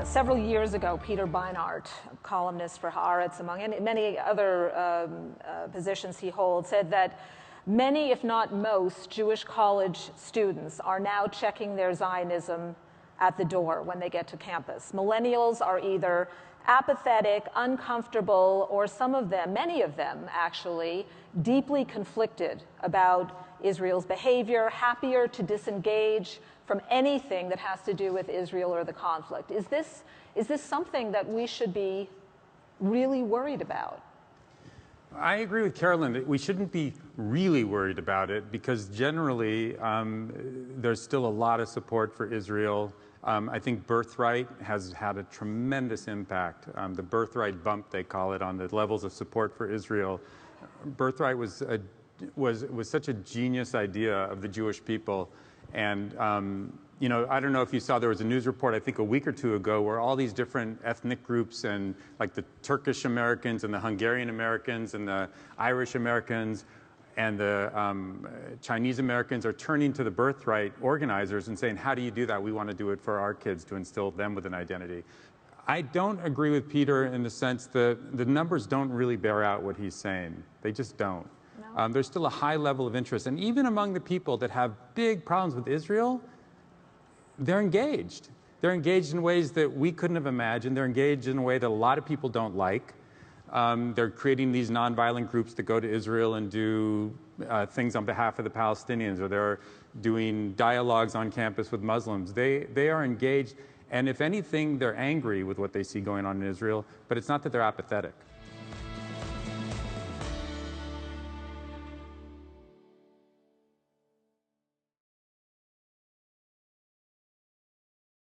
Several years ago, Peter Beinart, a columnist for Haaretz, among many other positions he holds, said that many, if not most, Jewish college students are now checking their Zionism at the door when they get to campus. Millennials are either apathetic, uncomfortable, or some of them, many of them actually, deeply conflicted about Israel's behavior, happier to disengage from anything that has to do with Israel or the conflict. Is this something that we should be really worried about? I agree with Carolyn that we shouldn't be really worried about it because generally there's still a lot of support for Israel. I think birthright has had a tremendous impact. The birthright bump, they call it, on the levels of support for Israel. Birthright was such a genius idea of the Jewish people. And, you know, I don't know if you saw, there was a news report, I think a week or two ago, where all these different ethnic groups and like the Turkish Americans and the Hungarian Americans and the Irish Americans and the Chinese Americans are turning to the birthright organizers and saying, how do you do that? We want to do it for our kids to instill them with an identity. I don't agree with Peter in the sense that the numbers don't really bear out what he's saying. They just don't. No. There's still a high level of interest. And even among the people that have big problems with Israel, they're engaged. They're engaged in ways that we couldn't have imagined. They're engaged in a way that a lot of people don't like. They're creating these nonviolent groups that go to Israel and do things on behalf of the Palestinians, or they're doing dialogues on campus with Muslims. They are engaged, and if anything, they're angry with what they see going on in Israel, but it's not that they're apathetic.